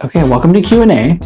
Okay, welcome to Q&A.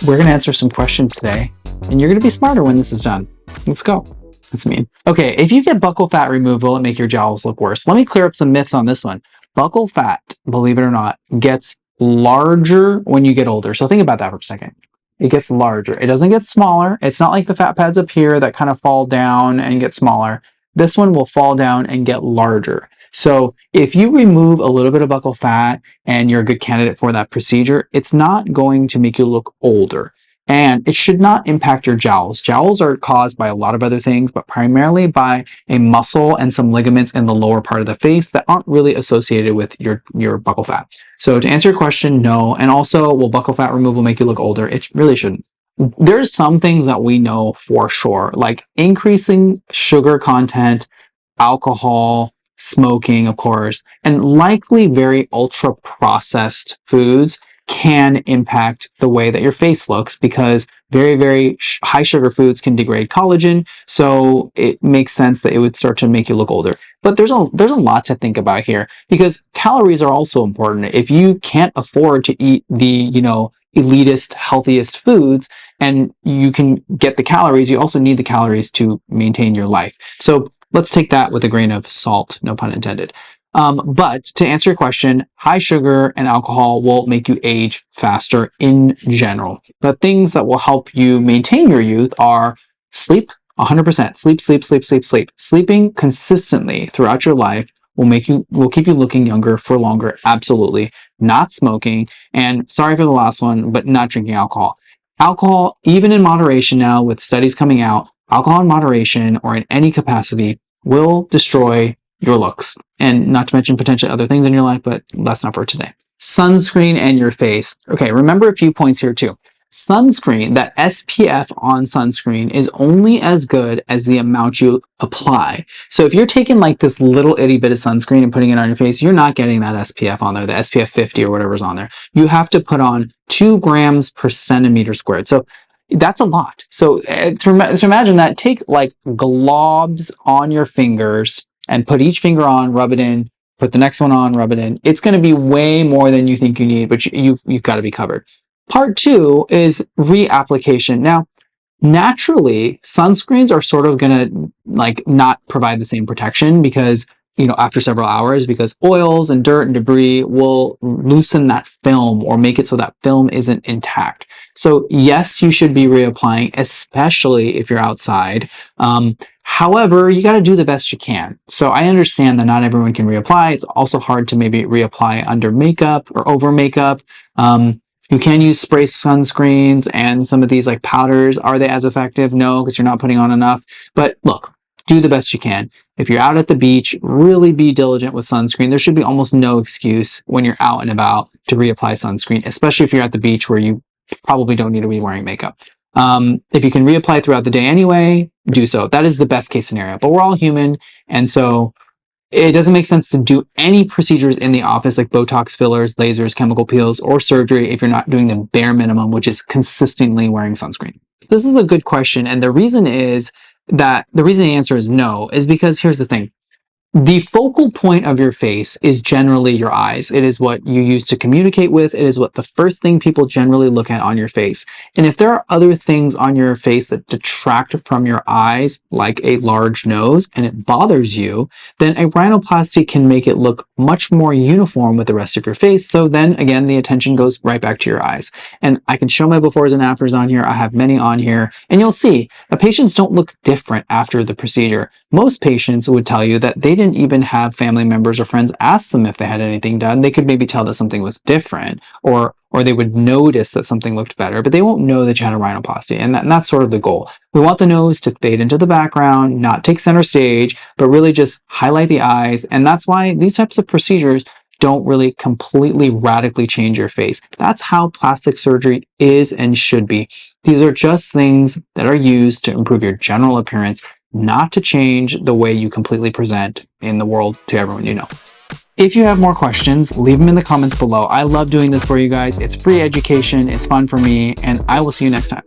We're going to answer some questions today, and you're going to be smarter when this is done. Let's go. That's mean. Okay, if you get buccal fat removed, will it make your jowls look worse? Let me clear up some myths on this one. Buccal fat, believe it or not, gets larger when you get older. So think about that for a second. It gets larger. It doesn't get smaller. It's not like the fat pads up here that kind of fall down and get smaller. This one will fall down and get larger. So if you remove a little bit of buccal fat and you're a good candidate for that procedure, it's not going to make you look older. And it should not impact your jowls. Jowls are caused by a lot of other things, but primarily by a muscle and some ligaments in the lower part of the face that aren't really associated with your buccal fat. So to answer your question, no. And also, will buccal fat removal make you look older? It really shouldn't. There's some things that we know for sure, like increasing sugar content, alcohol, smoking, of course, and likely very ultra processed foods can impact the way that your face looks because very, very high sugar foods can degrade collagen. So it makes sense that it would start to make you look older. But there's a lot to think about here because calories are also important. If you can't afford to eat the, elitist, healthiest foods, and you can get the calories, you also need the calories to maintain your life. So let's take that with a grain of salt, no pun intended. But to answer your question, high sugar and alcohol will make you age faster in general. But things that will help you maintain your youth are sleep, 100%. Sleep. Sleeping consistently throughout your life will keep you looking younger for longer. Absolutely. Not smoking. And sorry for the last one, but not drinking alcohol. Alcohol, even in moderation now with studies coming out, alcohol in moderation or in any capacity will destroy your looks. And not to mention potentially other things in your life, but that's not for today. Sunscreen and your face. Okay, remember a few points here too. Sunscreen, that SPF on sunscreen is only as good as the amount you apply. So if you're taking like this little itty bit of sunscreen and putting it on your face, you're not getting that SPF on there, the SPF 50 or whatever's on there. You have to put on 2 grams per centimeter squared. So that's a lot. So to imagine that, take like globs on your fingers and put each finger on, rub it in, put the next one on, rub it in. It's going to be way more than you think you need, but you've got to be covered. Part 2 is reapplication. Now, naturally, sunscreens are sort of going to like not provide the same protection because, after several hours, because oils and dirt and debris will loosen that film or make it so that film isn't intact. So yes, you should be reapplying, especially if you're outside. However, you got to do the best you can. So I understand that not everyone can reapply. It's also hard to maybe reapply under makeup or over makeup. You can use spray sunscreens and some of these like powders. Are they as effective? No, because you're not putting on enough. But look, do the best you can. If you're out at the beach, really be diligent with sunscreen. There should be almost no excuse when you're out and about to reapply sunscreen, especially if you're at the beach where you probably don't need to be wearing makeup. If you can reapply throughout the day anyway, do so. That is the best case scenario. But we're all human, and so it doesn't make sense to do any procedures in the office like Botox fillers, lasers, chemical peels, or surgery if you're not doing the bare minimum, which is consistently wearing sunscreen. This is a good question, and the reason the answer is no is because here's the thing. The focal point of your face is generally your eyes. It is what you use to communicate with. It is what the first thing people generally look at on your face. And if there are other things on your face that detract from your eyes, like a large nose, and it bothers you, then a rhinoplasty can make it look much more uniform with the rest of your face. So then again, the attention goes right back to your eyes. And I can show my befores and afters on here. I have many on here, and you'll see that patients don't look different after the procedure. Most patients would tell you that they didn't even have family members or friends ask them if they had anything done. They could maybe tell that something was different, or they would notice that something looked better, but they won't know that you had a rhinoplasty. And that's sort of the goal. We want the nose to fade into the background, not take center stage, but really just highlight the eyes. And that's why these types of procedures don't really completely radically change your face. That's how plastic surgery is and should be. These are just things that are used to improve your general appearance, not to change the way you completely present in the world to everyone you know. If you have more questions, leave them in the comments below. I love doing this for you guys. It's free education, it's fun for me, and I will see you next time.